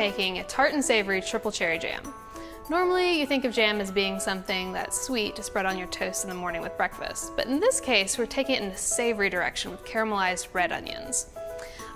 making a tart and savory triple cherry jam. Normally, you think of jam as being something that's sweet to spread on your toast in the morning with breakfast, but in this case, we're taking it in a savory direction with caramelized red onions.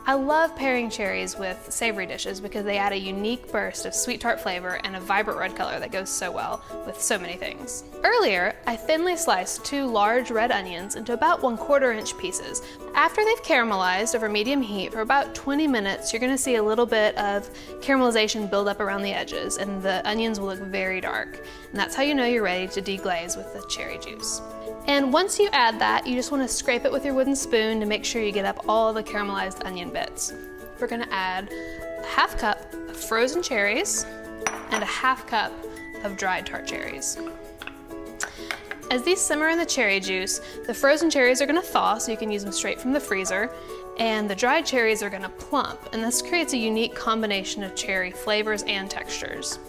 I love pairing cherries with savory dishes because they add a unique burst of sweet tart flavor and a vibrant red color that goes so well with so many things. Earlier, I thinly sliced 2 large red onions into about 1/4 inch pieces. After they've caramelized over medium heat for about 20 minutes, you're gonna see a little bit of caramelization build up around the edges and the onions will look very dark. And that's how you know you're ready to deglaze with the cherry juice. And once you add that, you just want to scrape it with your wooden spoon to make sure you get up all the caramelized onion bits. We're going to add a 1/2 cup of frozen cherries and a 1/2 cup of dried tart cherries. As these simmer in the cherry juice, the frozen cherries are going to thaw so you can use them straight from the freezer, and the dried cherries are going to plump, and this creates a unique combination of cherry flavors and textures.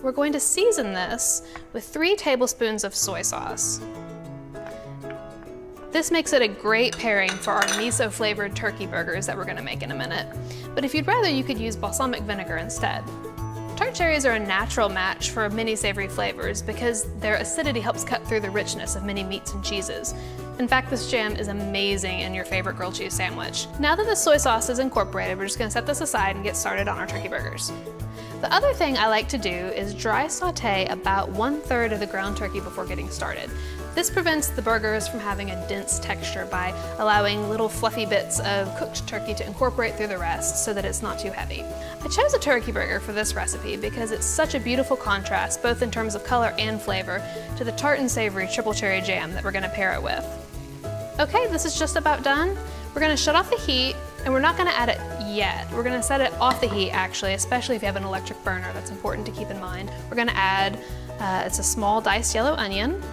We're going to season this with 3 tablespoons of soy sauce. This makes it a great pairing for our miso flavored turkey burgers that we're gonna make in a minute. But if you'd rather, you could use balsamic vinegar instead. Tart cherries are a natural match for many savory flavors because their acidity helps cut through the richness of many meats and cheeses. In fact, this jam is amazing in your favorite grilled cheese sandwich. Now that the soy sauce is incorporated, we're just gonna set this aside and get started on our turkey burgers. The other thing I like to do is dry saute about 1/3 of the ground turkey before getting started. This prevents the burgers from having a dense texture by allowing little fluffy bits of cooked turkey to incorporate through the rest so that it's not too heavy. I chose a turkey burger for this recipe because it's such a beautiful contrast, both in terms of color and flavor, to the tart and savory triple cherry jam that we're gonna pair it with. Okay, this is just about done. We're gonna shut off the heat, and we're not gonna add it yet. We're gonna set it off the heat actually, especially if you have an electric burner. That's important to keep in mind. We're gonna add, it's a small diced yellow onion.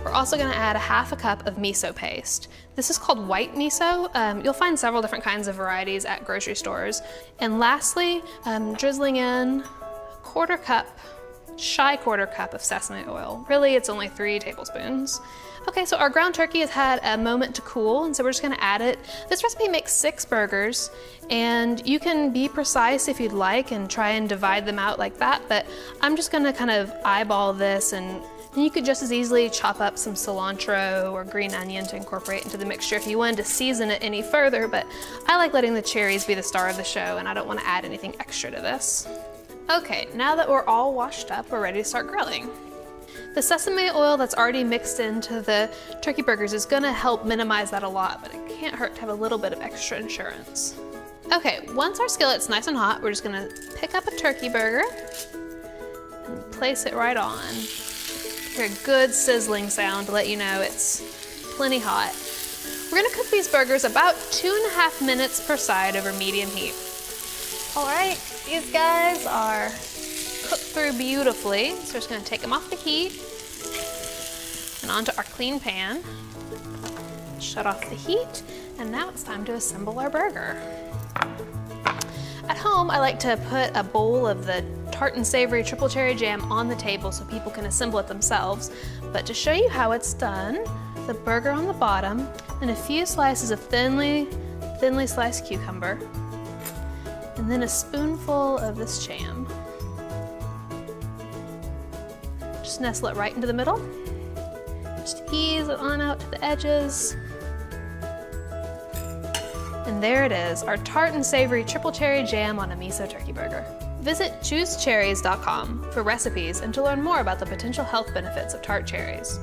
We're also gonna add a 1/2 cup of miso paste. This is called white miso. You'll find several different kinds of varieties at grocery stores. And lastly, drizzling in a 1/4 cup, shy 1/4 cup of sesame oil. Really, it's only 3 tablespoons. Okay, so our ground turkey has had a moment to cool, and so we're just gonna add it. This recipe makes 6 burgers, and you can be precise if you'd like and try and divide them out like that, but I'm just gonna kind of eyeball this, and you could just as easily chop up some cilantro or green onion to incorporate into the mixture if you wanted to season it any further, but I like letting the cherries be the star of the show, and I don't wanna add anything extra to this. Okay, now that we're all washed up, we're ready to start grilling. The sesame oil that's already mixed into the turkey burgers is gonna help minimize that a lot, but it can't hurt to have a little bit of extra insurance. Okay, once our skillet's nice and hot, we're just gonna pick up a turkey burger and place it right on. Hear a good sizzling sound to let you know it's plenty hot. We're gonna cook these burgers about 2.5 minutes per side over medium heat. All right, these guys are cooked through beautifully, so we're just gonna take them off the heat and onto our clean pan. Shut off the heat, and now it's time to assemble our burger. At home, I like to put a bowl of the tart and savory triple cherry jam on the table so people can assemble it themselves. But to show you how it's done, the burger on the bottom, and a few slices of thinly sliced cucumber, and then a spoonful of this jam. Just nestle it right into the middle. Just ease it on out to the edges. And there it is, our tart and savory triple cherry jam on a miso turkey burger. Visit choosecherries.com for recipes and to learn more about the potential health benefits of tart cherries.